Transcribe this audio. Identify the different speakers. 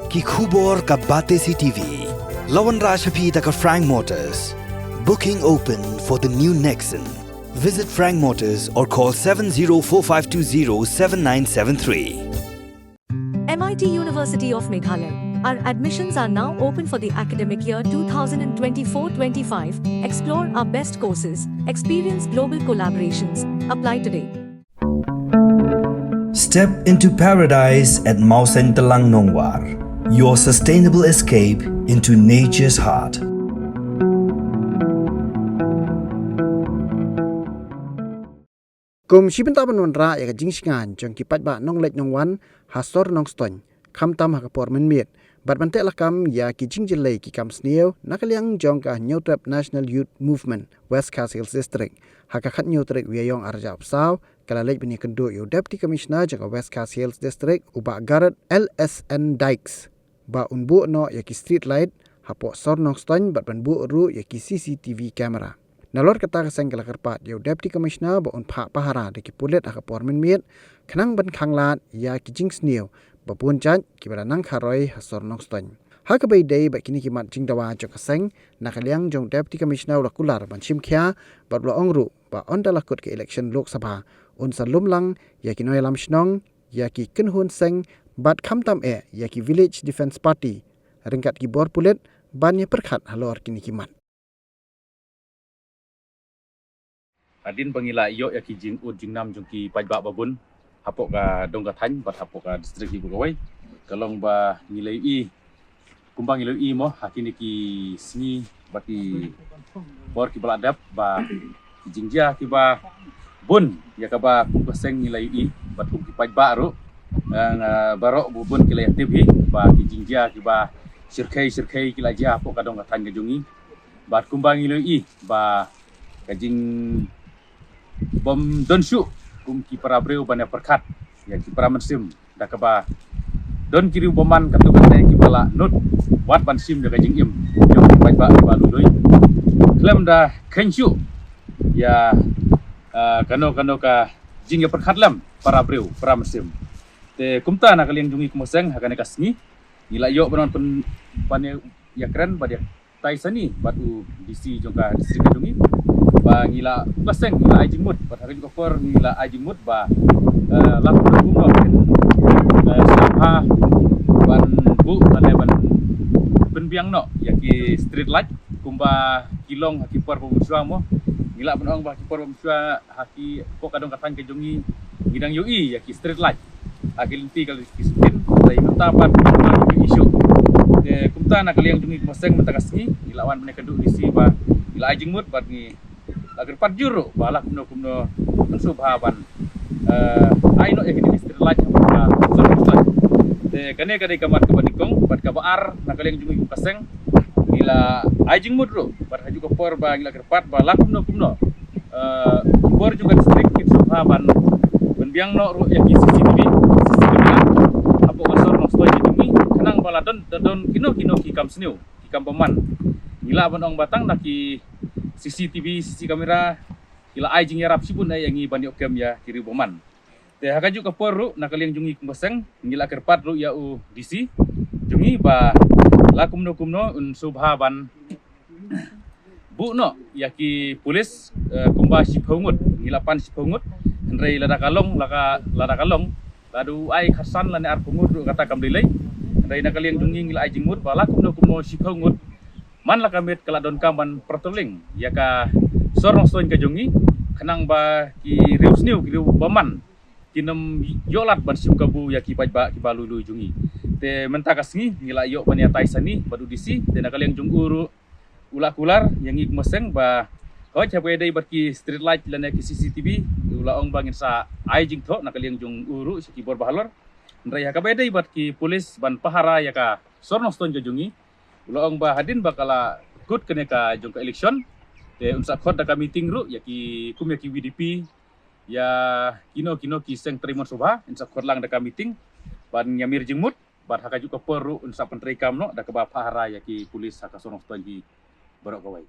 Speaker 1: Ki khubor ka bate CTV. Lawan Rashaphi taka Frank Motors. Booking open for the new Nexon. Visit Frank Motors or call 7045207973.
Speaker 2: MIT University of Meghalaya. Our admissions are now open for the academic year 2024-25. Explore our best courses, experience global collaborations. Apply today.
Speaker 1: Step into paradise at Mausen Telang Nongwar. Your sustainable escape into nature's heart.
Speaker 3: Kum Shiben Taban Wanra ya Jingshingan jong kipat ba nong let nong wan hasor nong ston kam tam hakapor men miet bat bante lakam ya ki jingjele ki kam sneo nakaliang jong ka Newtrap National Youth Movement West Coast Hills District hakakat Newtrap wiayong arjap saw kala lej bini kendo yo Deputy Commissioner jong West Coast Hills District uba Garrett LSN Dykes ba unbu no ya ki street light hapo sor nong ston bat banbu ru ya ki CCTV camera. Nalor kata keseng kala kerpat yo Deputy Commissioner ba un pha pahara de ki pulet akapor men miet khnang ban khanglat ya ki jing sneo ba pun chan ki bala nang kharoi hasor nong ston ha ka bai dei ba kini ki mat jing dawa jo keseng nakaliang jong Deputy Commissioner la kular ban chim khia ba lo ongru ba on dala kut ke election lok sabha un salum lang ya ki noi lam shnong ya ki kenhun seng bat kham tam e ya ki Village Defence Party ringkat ki bor pulet ban ye perkhat halor kini ki mat.
Speaker 4: Adin pangila iyo ya ki jing ud jing nam jong ki pajba babun hapok ka dong ka thany bat hapok ka distrik ki bugawai kalong ba ngilai i kumbang ngilai i mo hakini ki sni bati bor ki baladap ba ki jingja ki ba bun ya ka ba ku seng ngilai i bat ku ki pajba ro barok bubun ki lay tibhi ba ki jingja ki ba sirkai ki laja hapok ka dong ka thany ka jungi bat kumbang ngilai i ba kajing bom don syu kum ki para breu bana perkat ya ki para mensim da ka ba don kiri boman katu kane ki bala nut wat ban sim da kajing im yo pai ba lului klem da kensyu ya kano ka jing ya perkat lam para breu para mensim te kumta na kalian jungi kumoseng hakane kasngi nila yo banon pen bane ya keren badia taisani batu DC jongka distrik jungi ba ngila baseng ngila ajimut ba hari juga for ngila ajimut ba laku kumno sabha ban bu ban penbiang no yaki street light kumba kilong haki por pemuswa mo ngila benong ba haki por pemuswa haki ko kadong katang ke jungi ngidang yui yaki street light haki linti kali kiskin dai mentapan isu de kumta na kali yang jungi maseng mentakasngi ngila wan bene keduk disi ba ngila ajimut ba ngi agar parjuro balak kumno subhaban aino ya kini istri laj apa sorot de kane kade kamar ke badikong bad ka baar nakaleng jungi paseng gila ajing mudro bad haju ko por ba gila kerpat balak kumno por juga distrik kit subhaban benbiang no ru ya ki CCTV apa wasor no stoi jungi kenang baladon don kino ki kam sneu ki kam paman gila banong batang naki CCTV, CC kamera, kila ai jing yarap sipun ai yangi bani okem ya kiri boman. Te hakaju ka porru nakaliang jungi kumbaseng ngila kerpat ru ya u DC jungi ba la kumno un subhaban bu no yaki polis kumba siphongut ngila pan siphongut henrei lada kalong ladu ai khasan lane ar pungut ru kata kamdilai henrei nakaliang jungi ngila ai jingmut ba la kumno siphongut man la kamit kala don kaman patrolling ya ka sorong soin ka jungi kenang ba ki rius niu ki baman kinem yolat ban sim kabu ya ki pajba ki balulu jungi te mentakasngi ngila yo ban ya taisani badu disi te nakaliang jung uru ula kular yang ik meseng ba ko chape dei bat ki street light lan ki CCTV ula ong bangin sa ai jing tho nakaliang jung uru si ki bor bahalor ndra ya ka dei bat ki polis ban pahara ya ka sorong soin ka jungi ulang ba hadin bakala good kene ka jong ka election te unsa khot da ka meeting ru yaki kum yaki WDP ya kino ki seng trimon subha unsa khot lang da ka meeting ban nyamir jengmut bat haka juga peru unsa pentri kam no da ka ba phahara yaki polis haka sonong stanji barok kawai